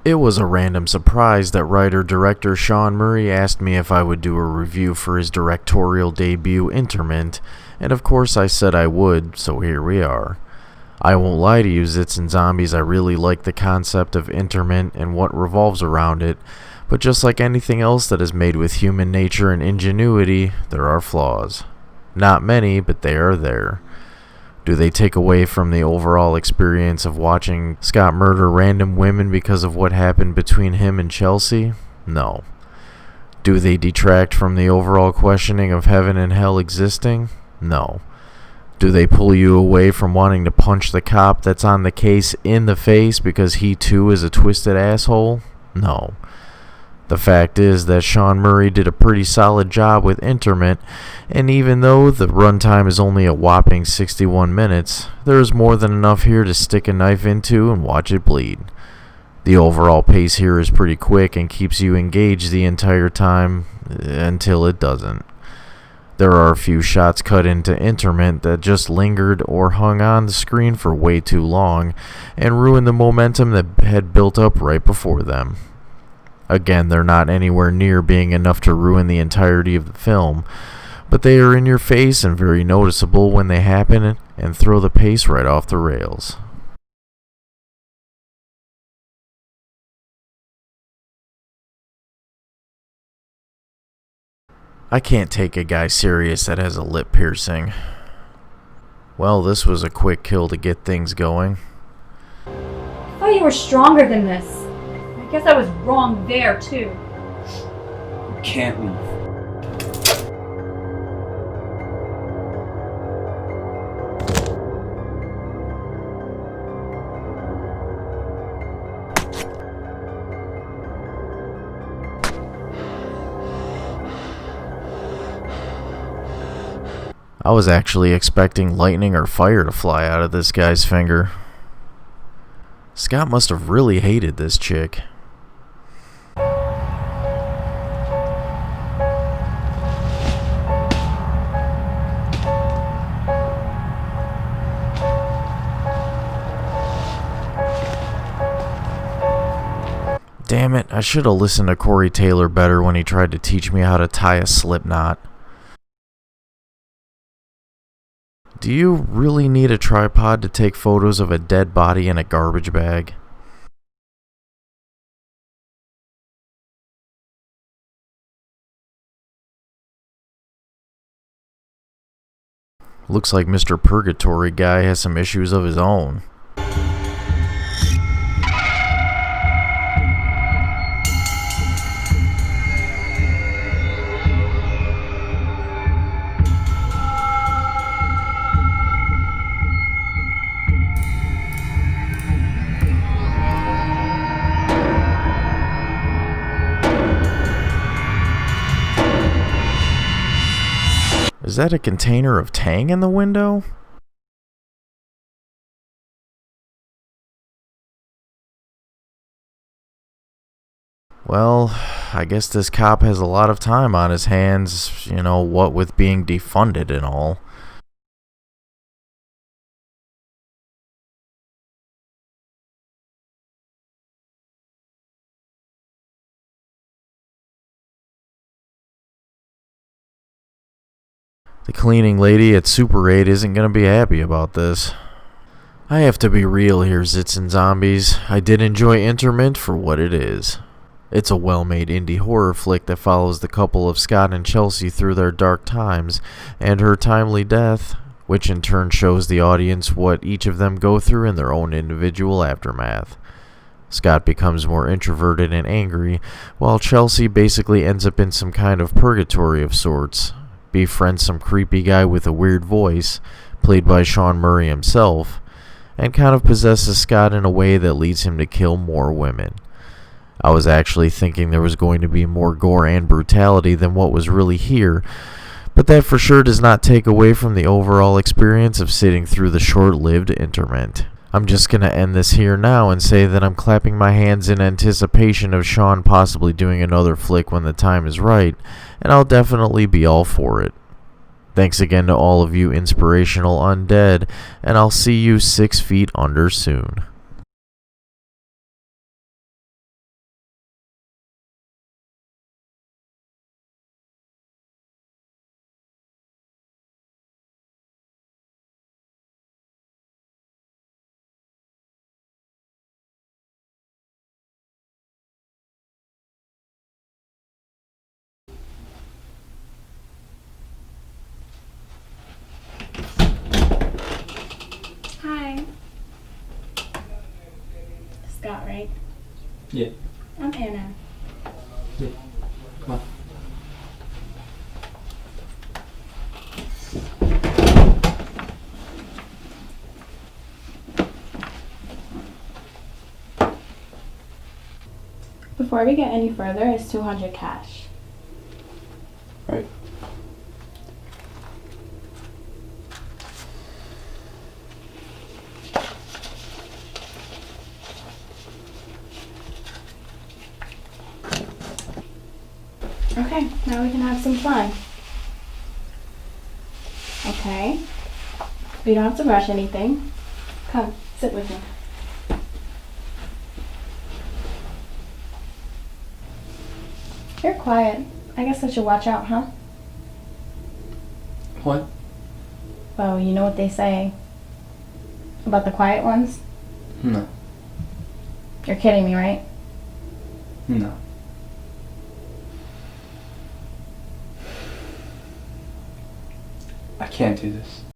It was a random surprise that writer-director Sean Murray asked me if I would do a review for his directorial debut, Interment, and of course I said I would, so here we are. I won't lie to you, Zits and Zombies, I really like the concept of Interment and what revolves around it, but just like anything else that is made with human nature and ingenuity, there are flaws. Not many, but they are there. Do they take away from the overall experience of watching Scott murder random women because of what happened between him and Chelsey? No. Do they detract from the overall questioning of heaven and hell existing? No. Do they pull you away from wanting to punch the cop that's on the case in the face because he too is a twisted asshole? No. The fact is that Sean Murray did a pretty solid job with Interment, and even though the runtime is only a whopping 61 minutes, there is more than enough here to stick a knife into and watch it bleed. The overall pace here is pretty quick and keeps you engaged the entire time, until it doesn't. There are a few shots cut into Interment that just lingered or hung on the screen for way too long, and ruined the momentum that had built up right before them. Again, they're not anywhere near being enough to ruin the entirety of the film, but they are in your face and very noticeable when they happen and throw the pace right off the rails. I can't take a guy serious that has a lip piercing. Well, this was a quick kill to get things going. I thought you were stronger than this. I guess I was wrong there, too. You can't leave. I was actually expecting lightning or fire to fly out of this guy's finger. Scott must have really hated this chick. Damn it, I should have listened to Corey Taylor better when he tried to teach me how to tie a slip knot. Do you really need a tripod to take photos of a dead body in a garbage bag? Looks like Mr. Purgatory guy has some issues of his own. Is that a container of Tang in the window? Well, I guess this cop has a lot of time on his hands, what with being defunded and all. The cleaning lady at Super 8 isn't going to be happy about this. I have to be real here, Zits and Zombies. I did enjoy Interment for what it is. It's a well-made indie horror flick that follows the couple of Scott and Chelsey through their dark times and her timely death, which in turn shows the audience what each of them go through in their own individual aftermath. Scott becomes more introverted and angry, while Chelsey basically ends up in some kind of purgatory of sorts. Befriends some creepy guy with a weird voice, played by Sean Murray himself, and kind of possesses Scott in a way that leads him to kill more women. I was actually thinking there was going to be more gore and brutality than what was really here, but that for sure does not take away from the overall experience of sitting through the short-lived Interment. I'm just going to end this here now and say that I'm clapping my hands in anticipation of Sean possibly doing another flick when the time is right, and I'll definitely be all for it. Thanks again to all of you inspirational undead, and I'll see you 6 feet under soon. right? Yeah. I'm Anna. Yeah. Come on. Before we get any further, it's 200 cash. Right. Okay, now we can have some fun. Okay. You don't have to rush anything. Come, sit with me. You're quiet. I guess I should watch out, huh? What? Well, you know what they say about the quiet ones? No. You're kidding me, right? No. I can't do this.